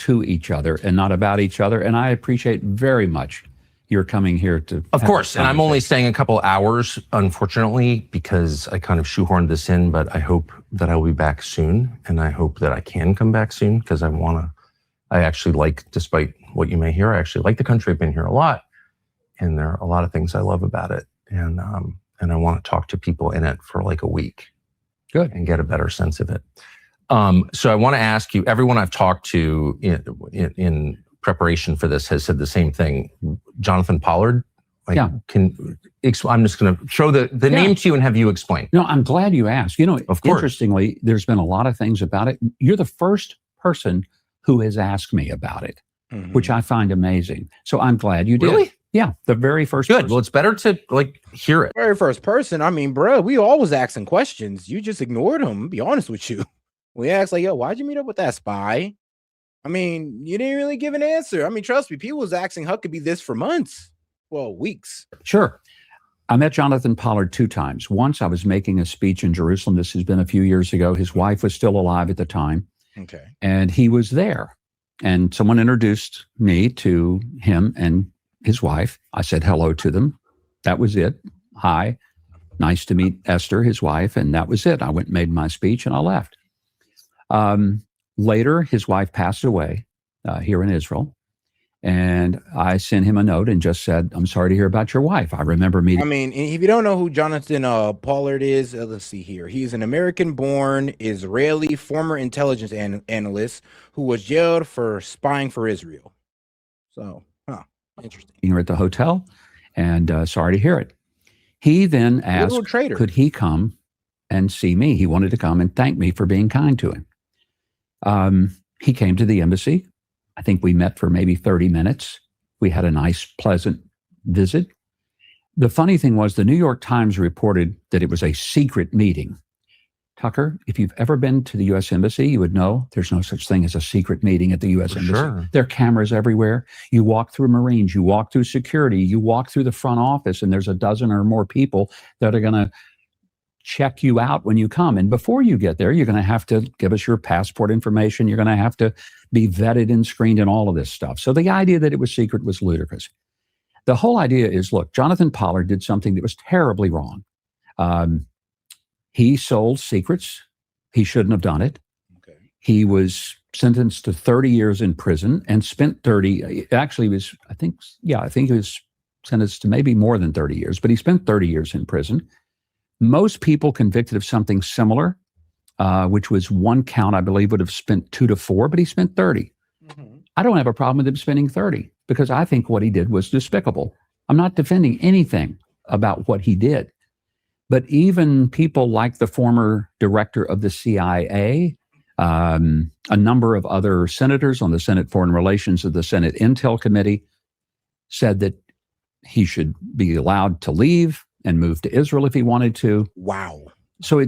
to each other and not about each other. And I appreciate very much your coming here to. Of course. And I'm only staying a couple hours, unfortunately, because I kind of shoehorned this in, but I hope that I will be back soon. And I hope that I can come back soon because I actually like, despite what you may hear, I actually like the country. I've been here a lot and there are a lot of things I love about it. And I want to talk to people in it for like a week. Good. And get a better sense of it. So I want to ask you, everyone I've talked to in preparation for this has said the same thing. Jonathan Pollard, I'm just going to throw the name to you and have you explain. No, I'm glad you asked. You know, of course. Interestingly, there's been a lot of things about it. You're the first person who has asked me about it, which I find amazing. So I'm glad you did. Really? Yeah, the very first Good. person. Well, it's better to hear it. Very first person. I mean, bro, we always asking questions. You just ignored them. Be honest with you. We asked like, yo, why'd you meet up with that spy? I mean, you didn't really give an answer. I mean, trust me, people was asking Huckabee this for months. Well, weeks. Sure. I met Jonathan Pollard 2 times. Once I was making a speech in Jerusalem. This has been a few years ago. His wife was still alive at the time. Okay. And he was there. And someone introduced me to him and his wife. I said hello to them. That was it. Hi. Nice to meet Esther, his wife. And that was it. I went and made my speech and I left. Later, his wife passed away here in Israel. And I sent him a note and just said, I'm sorry to hear about your wife. I remember meeting. I mean, if you don't know who Jonathan Pollard is, let's see here. He's an American-born Israeli former intelligence analyst who was jailed for spying for Israel. So, interesting. You're at the hotel, and sorry to hear it. He then asked, could he come and see me? He wanted to come and thank me for being kind to him. He came to the embassy. I think we met for maybe 30 minutes. We had a nice, pleasant visit. The funny thing was the New York Times reported that it was a secret meeting. Tucker, if you've ever been to the U.S. Embassy, you would know there's no such thing as a secret meeting at the U.S. Embassy. Sure. There are cameras everywhere. You walk through Marines, you walk through security, you walk through the front office, and there's a dozen or more people that are going to check you out when you come. And before you get there, you're going to have to give us your passport information. You're going to have to be vetted and screened and all of this stuff. So the idea that it was secret was ludicrous. The whole idea is, look, Jonathan Pollard did something that was terribly wrong. He sold secrets. He shouldn't have done it. Okay. He was sentenced to 30 years in prison and spent 30, actually was, I think he was sentenced to maybe more than 30 years, but he spent 30 years in prison. Most people convicted of something similar, which was one count, I believe, would have spent 2 to 4, but he spent 30. Mm-hmm. I don't have a problem with him spending 30 because I think what he did was despicable. I'm not defending anything about what he did. But even people like the former director of the CIA, a number of other senators on the Senate Foreign Relations of the Senate Intel Committee said that he should be allowed to leave and move to Israel if he wanted to. Wow. So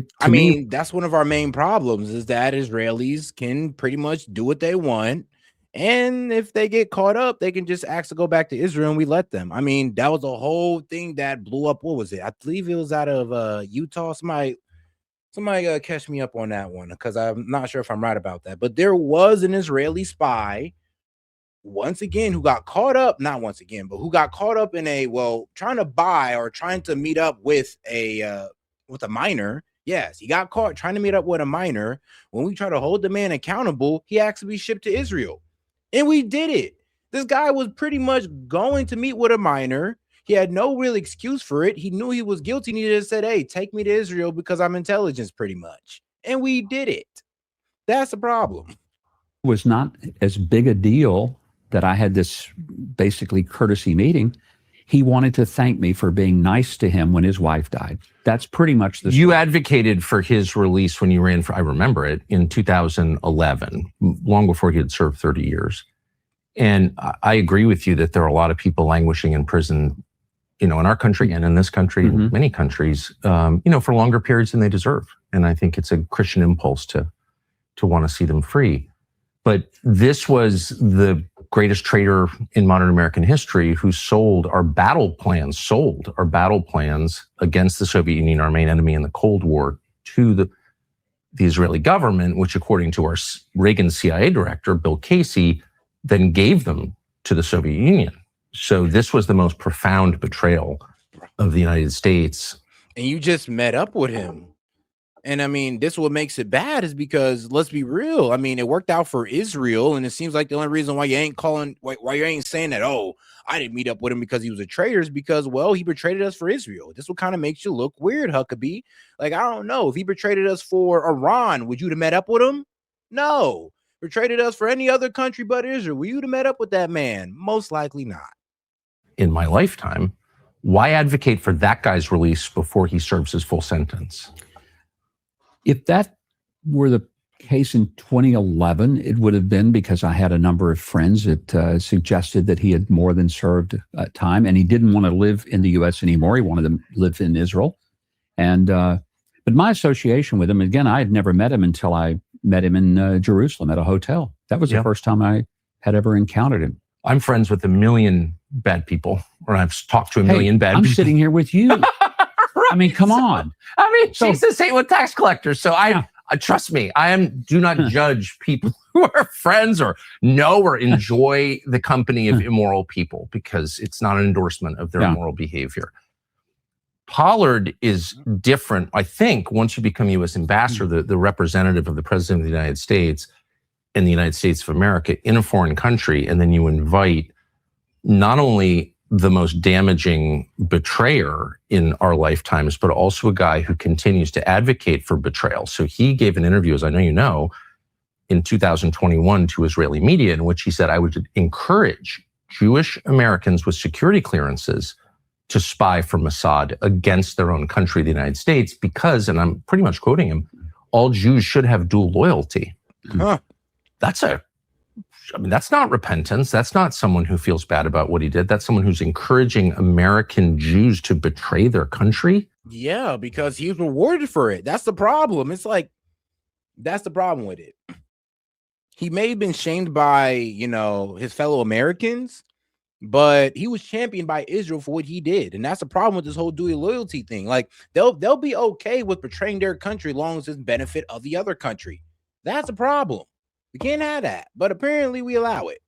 that's one of our main problems is that Israelis can pretty much do what they want. And if they get caught up, they can just ask to go back to Israel and we let them. I mean, that was a whole thing that blew up. What was it? I believe it was out of Utah. Somebody catch me up on that one because I'm not sure if I'm right about that. But there was an Israeli spy once again, who got caught up, not once again, but who got caught up in trying to buy or trying to meet up with a minor. Yes, he got caught trying to meet up with a minor. When we try to hold the man accountable, he asked to be shipped to Israel. And we did it. This guy was pretty much going to meet with a minor. He had no real excuse for it. He knew he was guilty. And he just said, hey, take me to Israel because I'm intelligence pretty much. And we did it. That's the problem. It was not as big a deal that I had this basically courtesy meeting. He wanted to thank me for being nice to him when his wife died. That's pretty much the story. You advocated for his release when you ran for, I remember it, in 2011, long before he had served 30 years. And I agree with you that there are a lot of people languishing in prison, in our country and in this country, in many countries, for longer periods than they deserve. And I think it's a Christian impulse to want to see them free. But this was the greatest traitor in modern American history who sold our battle plans against the Soviet Union, our main enemy in the Cold War, to the Israeli government, which according to our Reagan CIA director, Bill Casey, then gave them to the Soviet Union. So this was the most profound betrayal of the United States. And you just met up with him. And I mean, this what makes it bad is because, let's be real, I mean, it worked out for Israel, and it seems like the only reason why you ain't why you ain't saying that, oh, I didn't meet up with him because he was a traitor, is because, well, he betrayed us for Israel. This what kind of makes you look weird, Huckabee. Like, I don't know. If he betrayed us for Iran, would you have met up with him? No. Betrayed us for any other country but Israel, would you have met up with that man? Most likely not. In my lifetime, why advocate for that guy's release before he serves his full sentence? If that were the case in 2011, it would have been because I had a number of friends that suggested that he had more than served time, and he didn't want to live in the U.S. anymore. He wanted to live in Israel. And but my association with him, again, I had never met him until I met him in Jerusalem at a hotel. That was the first time I had ever encountered him. I'm friends with a million bad people, or I've talked to a million bad people. I'm sitting here with you. I mean, come on. I mean, Jesus ain't with tax collectors. So trust me, do not judge people who are friends or know or enjoy the company of immoral people, because it's not an endorsement of their immoral behavior. Pollard is different. I think once you become U.S. ambassador, the representative of the president of the United States in the United States of America in a foreign country, and then you invite not only the most damaging betrayer in our lifetimes, but also a guy who continues to advocate for betrayal. So he gave an interview, as I know you know, in 2021 to Israeli media, in which he said, I would encourage Jewish Americans with security clearances to spy for Mossad against their own country, the United States, because, and I'm pretty much quoting him, all Jews should have dual loyalty. Huh. That's not repentance. That's not someone who feels bad about what he did. That's someone who's encouraging American Jews to betray their country. Yeah, because he was rewarded for it. That's the problem. It's like, that's the problem with it. He may have been shamed by, his fellow Americans, but he was championed by Israel for what he did. And that's the problem with this whole dual loyalty thing. Like, they'll be okay with betraying their country as long as it's benefit of the other country. That's a problem. We can't have that, but apparently we allow it.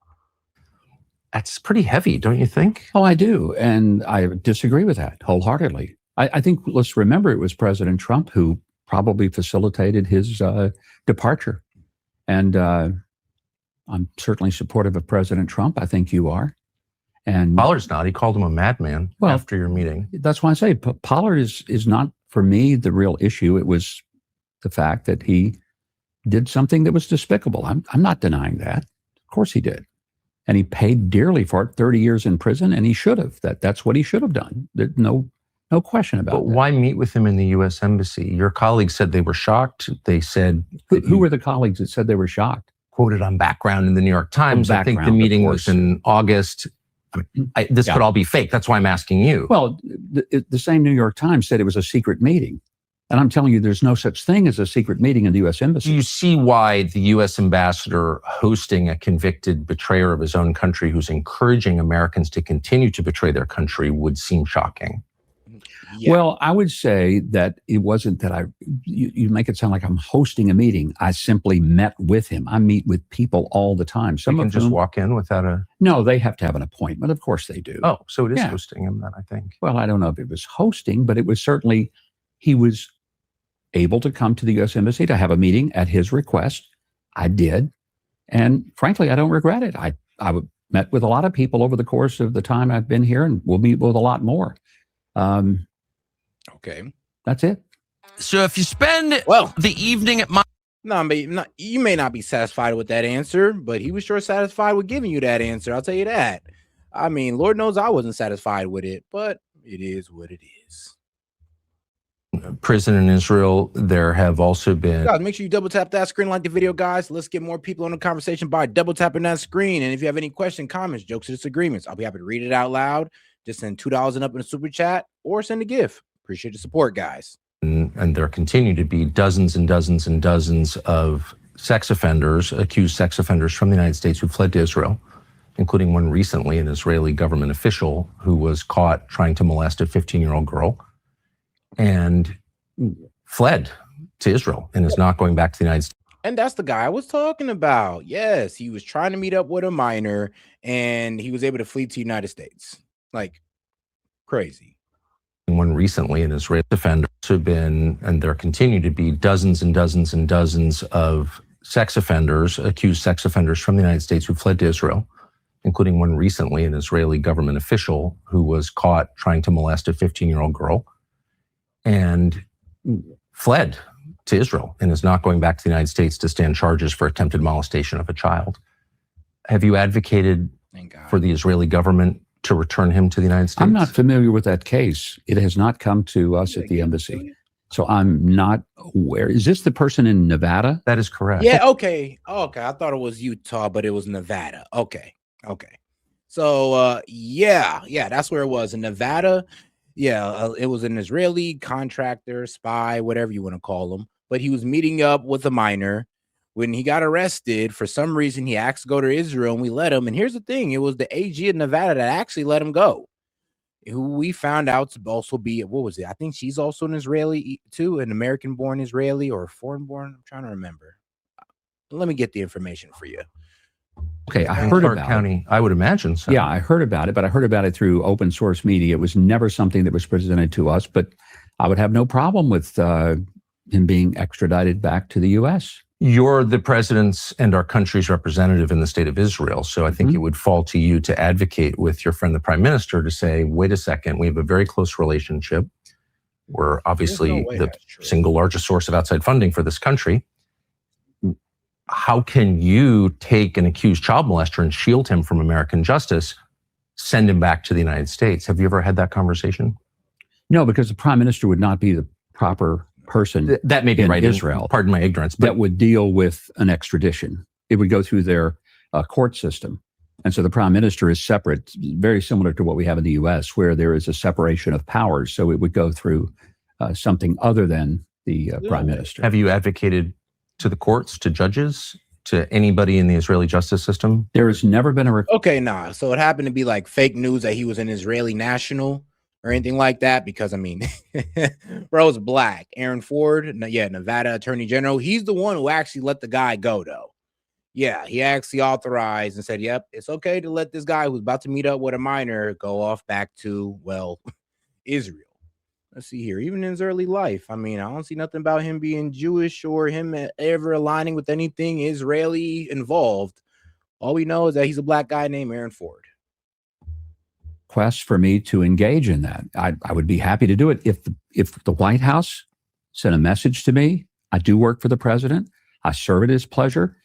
That's pretty heavy, don't you think? Oh, I do. And I disagree with that wholeheartedly. I think, let's remember, it was President Trump who probably facilitated his departure. And I'm certainly supportive of President Trump. I think you are. And Pollard's not. He called him a madman after your meeting. That's why I say Pollard is not, for me, the real issue. It was the fact that he did something that was despicable. I'm not denying that. Of course he did. And he paid dearly for it, 30 years in prison, and he should have. That's what he should have done. There's no question about that. But why meet with him in the U.S. Embassy? Your colleagues said they were shocked. They said... Who were the colleagues that said they were shocked? Quoted on background in the New York Times. I think the meeting was in August. This could all be fake. That's why I'm asking you. Well, the same New York Times said it was a secret meeting. And I'm telling you, there's no such thing as a secret meeting in the U.S. Embassy. Do you see why the U.S. ambassador hosting a convicted betrayer of his own country who's encouraging Americans to continue to betray their country would seem shocking? Yeah. Well, I would say that it wasn't that you make it sound like I'm hosting a meeting. I simply met with him. I meet with people all the time. Some can just walk in without a... No, they have to have an appointment. Of course they do. Oh, so it is hosting him then, I think. Well, I don't know if it was hosting, but it was certainly, he was able to come to the U.S. Embassy to have a meeting at his request. I did. And frankly, I don't regret it. I met with a lot of people over the course of the time I've been here, and we'll meet with a lot more. Okay. That's it. So if you spend the evening at my... you may not be satisfied with that answer, but he was sure satisfied with giving you that answer. I'll tell you that. I mean, Lord knows I wasn't satisfied with it, but it is what it is. Prison in Israel, there have also been... Guys, make sure you double tap that screen, like the video, guys. Let's get more people in the conversation by double tapping that screen. And if you have any questions, comments, jokes, or disagreements, I'll be happy to read it out loud. Just send $2 and up in a super chat or send a gift. Appreciate the support, guys. And there continue to be dozens and dozens and dozens of accused sex offenders from the United States who fled to Israel, including one recently, an Israeli government official who was caught trying to molest a 15-year-old girl and fled to Israel and is not going back to the United States. And that's the guy I was talking about. Yes, he was trying to meet up with a minor, and he was able to flee to the United States. Like, crazy. One recently, an Israeli offenders have been, and there continue to be dozens and dozens and dozens of sex offenders, accused sex offenders from the United States who fled to Israel, including one recently, an Israeli government official who was caught trying to molest a 15-year-old girl and fled to Israel and is not going back to the United States to stand charges for attempted molestation of a child. Have you advocated for the Israeli government to return him to the United States? I'm not familiar with that case. It has not come to us at the embassy. So I'm not aware. Is this the person in Nevada? That is correct. Yeah, okay. Okay, I thought it was Utah, but it was Nevada. Okay. So, yeah, that's where it was, in Nevada. Yeah, it was an Israeli contractor, spy, whatever you want to call him. But he was meeting up with a minor. When he got arrested, for some reason, he asked to go to Israel, and we let him. And here's the thing. It was the AG of Nevada that actually let him go, who we found out to also be, what was it? I think she's also an Israeli too, an American-born Israeli or foreign-born. I'm trying to remember. Let me get the information for you. Okay, I heard about County, I would imagine so. Yeah, I heard about it, but I heard about it through open source media. It was never something that was presented to us, but I would have no problem with him being extradited back to the U.S. You're the president's and our country's representative in the state of Israel. So I think it would fall to you to advocate with your friend, the prime minister, to say, wait a second, we have a very close relationship. We're obviously the single largest source of outside funding for this country. How can you take an accused child molester and shield him from American justice, send him back to the United States? Have you ever had that conversation? No, because the prime minister would not be the proper person. That may be right. Israel. Pardon my ignorance. But that would deal with an extradition. It would go through their court system. And so the prime minister is separate, very similar to what we have in the U.S., where there is a separation of powers. So it would go through something other than the prime minister. Have you advocated to the courts, to judges, to anybody in the Israeli justice system? There has never been a... Okay, nah. So it happened to be like fake news that he was an Israeli national or anything like that, because I mean, bro's black. Aaron Ford, Nevada Attorney General. He's the one who actually let the guy go, though. Yeah, he actually authorized and said, yep, it's okay to let this guy who's about to meet up with a minor go off back to, well, Israel. Let's see here. Even in his early life, I mean, I don't see nothing about him being Jewish or him ever aligning with anything Israeli involved. All we know is that he's a black guy named Aaron Ford. Request for me to engage in that. I would be happy to do it. If the White House sent a message to me, I do work for the president. I serve at his pleasure.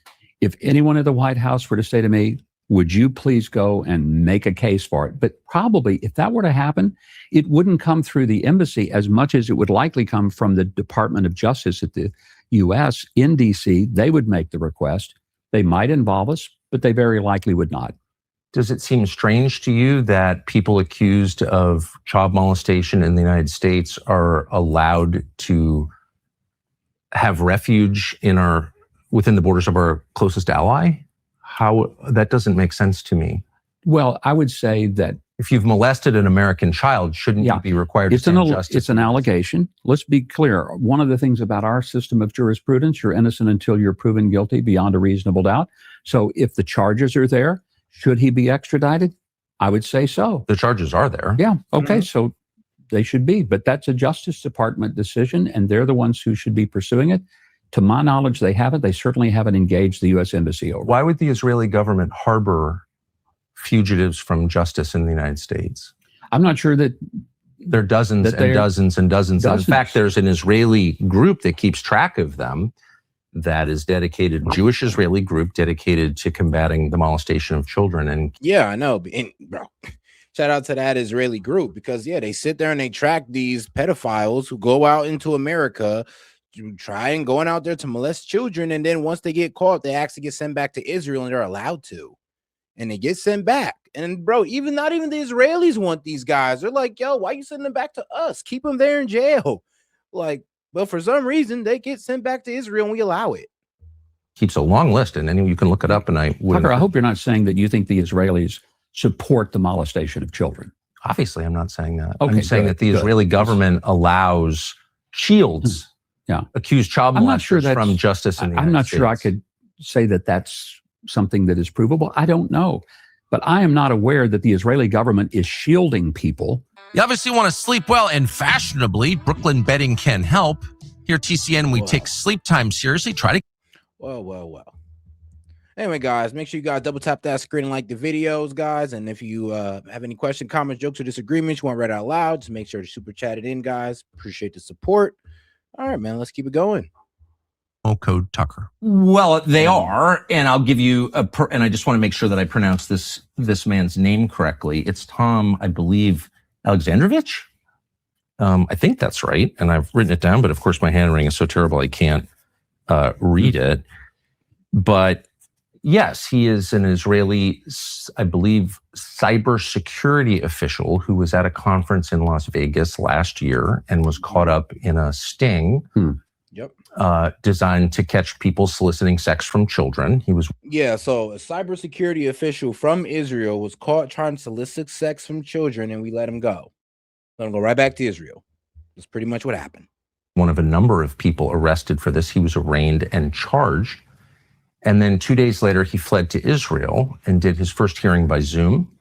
If anyone at the White House were to say to me, would you please go and make a case for it? But probably if that were to happen, it wouldn't come through the embassy as much as it would likely come from the Department of Justice at the U.S. in D.C. They would make the request. They might involve us, but they very likely would not. Does it seem strange to you that people accused of child molestation in the United States are allowed to have refuge within the borders of our closest ally? How that doesn't make sense to me. Well, I would say that if you've molested an American child, shouldn't you be required to stand justice? It's an allegation. Let's be clear. One of the things about our system of jurisprudence, you're innocent until you're proven guilty beyond a reasonable doubt. So if the charges are there, should he be extradited? I would say so. The charges are there. Yeah. Okay. So they should be, but that's a Justice Department decision, and they're the ones who should be pursuing it. To my knowledge, they haven't. They certainly haven't engaged the U.S. Embassy over. Why would the Israeli government harbor fugitives from justice in the United States? I'm not sure that there are dozens and dozens and dozens. And in fact, there's an Israeli group that keeps track of them that is dedicated, Jewish Israeli group dedicated to combating the molestation of children. And yeah, I know. And, bro, shout out to that Israeli group, because they sit there and they track these pedophiles who go out into America trying going out there to molest children, and then once they get caught, they actually get sent back to Israel, and they're allowed to, and they get sent back. And bro, not even the Israelis want these guys. They're like, yo, why you sending them back to us? Keep them there in jail. Like, but for some reason they get sent back to Israel and we allow it. Keeps a long list, and then you can look it up. And Tucker, I hope you're not saying that you think the Israelis support the molestation of children. Obviously, I'm not saying that. Okay, I'm saying that the Israeli government shields accused child molesters from justice in the United States. I'm not sure I could say that that's something that is provable. I don't know. But I am not aware that the Israeli government is shielding people. You obviously want to sleep well and fashionably. Brooklyn bedding can help. Here at TCN, we take sleep time seriously. Try to... Well. Anyway, guys, make sure you guys double tap that screen and like the videos, guys. And if you have any questions, comments, jokes, or disagreements you want read out loud, just make sure to super chat it in, guys. Appreciate the support. All right, man, let's keep it going. Code Tucker. Well, they are, and I'll give you and I just want to make sure that I pronounce this man's name correctly. It's Tom, I believe, Alexandrovich. I think that's right, and I've written it down, but of course my handwriting is so terrible I can't read it. But yes, he is an Israeli, I believe, cybersecurity official who was at a conference in Las Vegas last year and was caught up in a sting. Designed to catch people soliciting sex from children. So a cybersecurity official from Israel was caught trying to solicit sex from children, and we let him go. Let him go right back to Israel. That's pretty much what happened. One of a number of people arrested for this. He was arraigned and charged. And then 2 days later, he fled to Israel and did his first hearing by Zoom.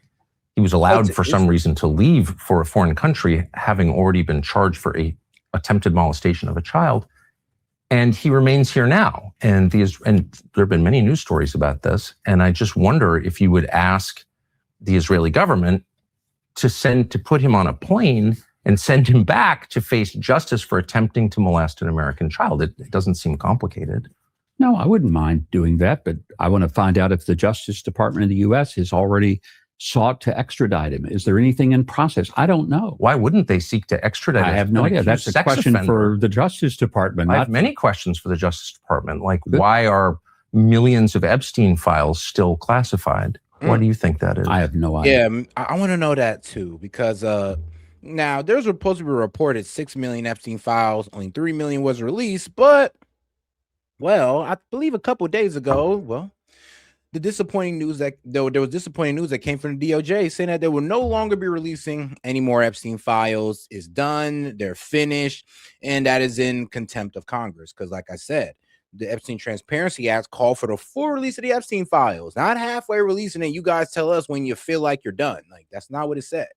He was allowed for some reason to leave for a foreign country, having already been charged for a attempted molestation of a child. And he remains here now. And there have been many news stories about this. And I just wonder if you would ask the Israeli government to put him on a plane and send him back to face justice for attempting to molest an American child. It doesn't seem complicated. No, I wouldn't mind doing that, but I want to find out if the Justice Department of the U.S. has already sought to extradite him. Is there anything in process? I don't know. Why wouldn't they seek to extradite him? I have no idea. That's a question for the Justice Department. I have many questions for the Justice Department, like why are millions of Epstein files still classified? Why do you think that is? I have no idea. Yeah, I want to know that too, because now there's supposed to be reported 6 million Epstein files, only 3 million was released, but I believe a couple of days ago, there was disappointing news that came from the DOJ saying that they will no longer be releasing any more Epstein files. It's done, they're finished, and that is in contempt of Congress. Because, like I said, the Epstein Transparency Act called for the full release of the Epstein files, not halfway releasing it. You guys tell us when you feel like you're done. Like, that's not what it said.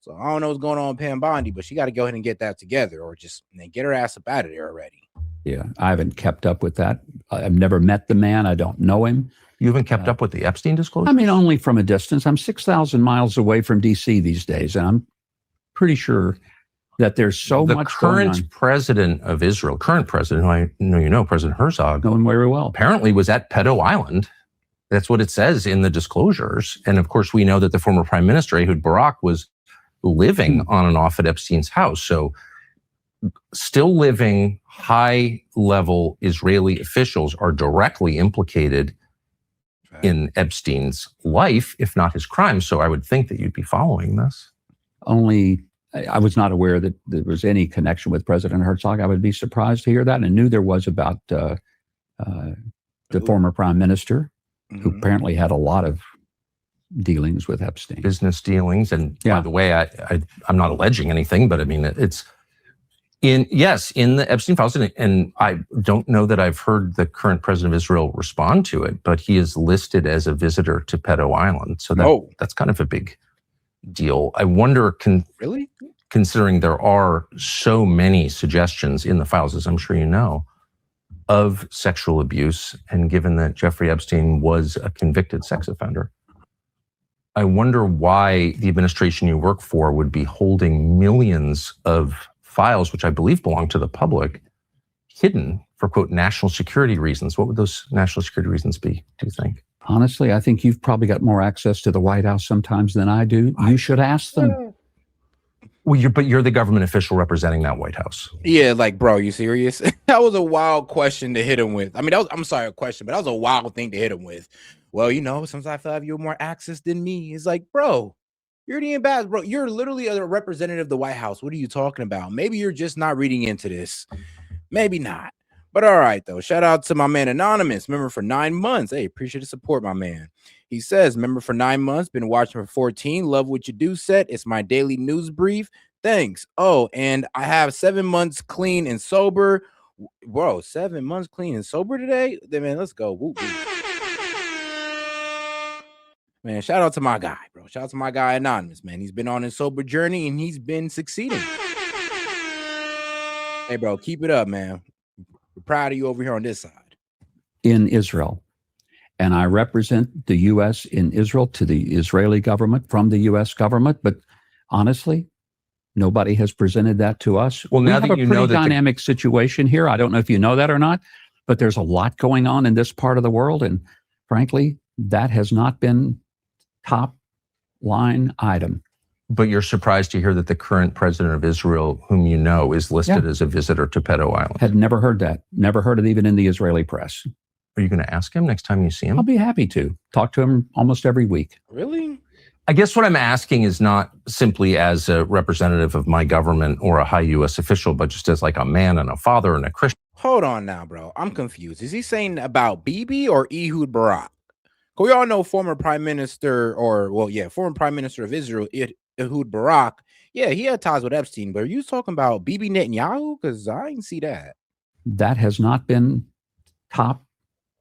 So I don't know what's going on with Pam Bondi, but she got to go ahead and get that together, or just get her ass up out of there already. Yeah, I haven't kept up with that. I've never met the man. I don't know him. You haven't kept up with the Epstein disclosure? I mean, only from a distance. I'm 6,000 miles away from D.C. these days, and I'm pretty sure that there's so much going on. The current president of Israel, who I know you know, President Herzog, know him very well, apparently was at Pedo Island. That's what it says in the disclosures. And of course, we know that the former prime minister, Ehud Barak, was living on and off at Epstein's house. So still living high-level Israeli officials are directly implicated in Epstein's life, if not his crime. So I would think that you'd be following this. Only I was not aware that there was any connection with President Herzog. I would be surprised to hear that, and knew there was about the former prime minister, who apparently had a lot of dealings with Epstein. Business dealings. And by the way, I'm not alleging anything, but I mean, it's in the Epstein files. And I don't know that I've heard the current president of Israel respond to it, but he is listed as a visitor to Pedo Island. So that's kind of a big deal. I wonder, really? Considering there are so many suggestions in the files, as I'm sure you know, of sexual abuse, and given that Jeffrey Epstein was a convicted sex offender, I wonder why the administration you work for would be holding millions of files, which I believe belong to the public, hidden for, quote, national security reasons. What would those national security reasons be, do you think? Honestly, I think you've probably got more access to the White House sometimes than I do. You should ask them. Well, you're the government official representing that White House. Yeah, like, bro, you serious? That was a wild question to hit him with. I mean, I'm sorry, a question, but that was a wild thing to hit him with. Well, sometimes I feel like you have more access than me. It's like, bro, you're the ambassador, bro. You're literally a representative of the White House. What are you talking about? Maybe you're just not reading into this. Maybe not. But all right, though. Shout out to my man Anonymous, member for 9 months. Hey, appreciate the support, my man. He says, member for 9 months, been watching for 14. Love what you do, Set. It's my daily news brief. Thanks. Oh, and I have 7 months clean and sober. Bro, 7 months clean and sober today? Then, man, let's go. Woo, woo. Man, shout out to my guy, bro. Shout out to my guy, Anonymous, man. He's been on his sober journey and he's been succeeding. Hey, bro, keep it up, man. We're proud of you over here on this side. In Israel. And I represent the U.S. in Israel to the Israeli government from the U.S. government. But honestly, nobody has presented that to us. Well, now we have that a you pretty know that dynamic situation here. I don't know if you know that or not, but there's a lot going on in this part of the world. And frankly, that has not been top line item. But you're surprised to hear that the current president of Israel, whom you know, is listed as a visitor to Pedo Island. Had never heard that. Never heard it even in the Israeli press. Are you going to ask him next time you see him? I'll be happy to talk to him almost every week. Really? I guess what I'm asking is not simply as a representative of my government or a high U.S. official, but just as like a man and a father and a Christian. Hold on now, bro. I'm confused. Is he saying about Bibi or Ehud Barak? We all know former prime minister former prime minister of Israel, Ehud Barak. Yeah, he had ties with Epstein, but are you talking about Bibi Netanyahu? Because I didn't see that. That has not been top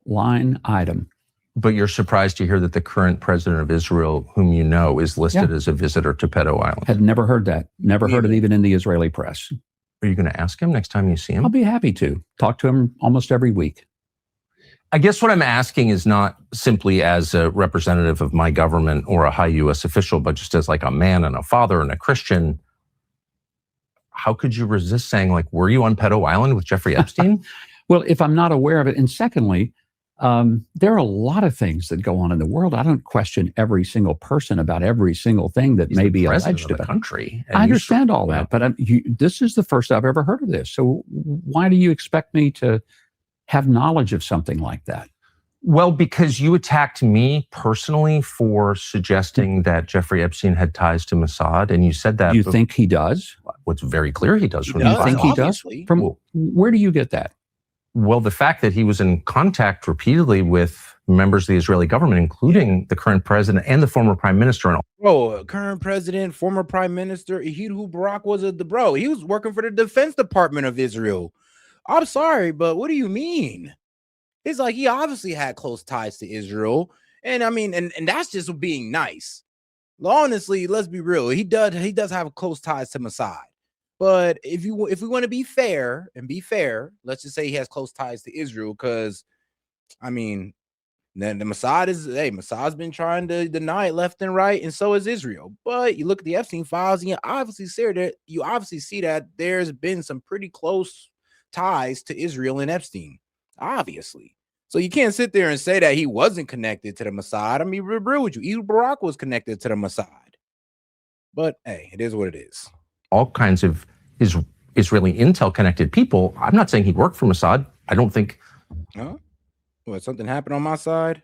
line item. But you're surprised to hear that the current president of Israel, whom you know, is listed as a visitor to Pedo Island. Had never heard that. Never heard it even in the Israeli press. Are you going to ask him next time you see him? I'll be happy to talk to him almost every week. I guess what I'm asking is not simply as a representative of my government or a high U.S. official, but just as like a man and a father and a Christian. How could you resist saying, like, were you on Pedo Island with Jeffrey Epstein? Well, if I'm not aware of it. And secondly, there are a lot of things that go on in the world. I don't question every single person about every single thing that may be alleged of the about. Country. I understand all that, but this is the first I've ever heard of this. So why do you expect me to have knowledge of something like that? Well, because you attacked me personally for suggesting that Jeffrey Epstein had ties to Mossad, and you said that. You think he does? What's very clear he does. You think he does? From where do you get that? Well, the fact that he was in contact repeatedly with members of the Israeli government, including the current president and the former prime minister. And current president, former prime minister, Ehud Barak was he was working for the Defense Department of Israel. I'm sorry, but what do you mean? It's like he obviously had close ties to Israel. And I mean, and that's just being nice. Honestly, let's be real. He does have close ties to Mossad. But if we want to be fair, let's just say he has close ties to Israel, because I mean, then the Mossad's been trying to deny it left and right, and so is Israel. But you look at the Epstein files, and you obviously see that there's been some pretty close ties to Israel and Epstein, obviously. So you can't sit there and say that he wasn't connected to the Mossad. I mean, real with you, Ehud Barak was connected to the Mossad. But hey, it is what it is. All kinds of Israeli intel connected people. I'm not saying he worked for Mossad. I don't think. Huh? What, something happened on my side?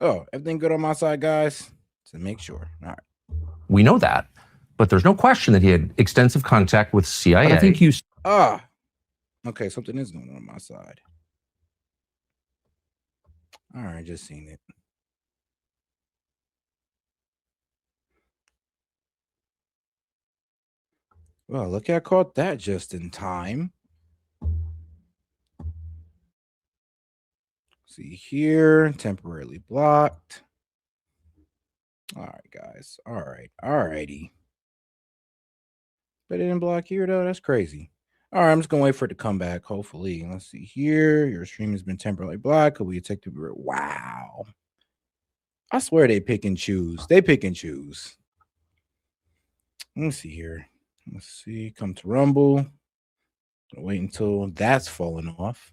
Oh, everything good on my side, guys? To make sure. All right. We know that, but there's no question that he had extensive contact with CIA. But I think you. Okay, something is going on my side. All right, just seen it. Well, look, I caught that just in time. See here, temporarily blocked. All right, guys. All right. All righty. But it didn't block here, though. That's crazy. All right, I'm just going to wait for it to come back, hopefully. Let's see here. Your stream has been temporarily blocked. Could we detect the... Wow. I swear they pick and choose. They pick and choose. Let me see here. Let's see. Come to Rumble. Wait until that's fallen off.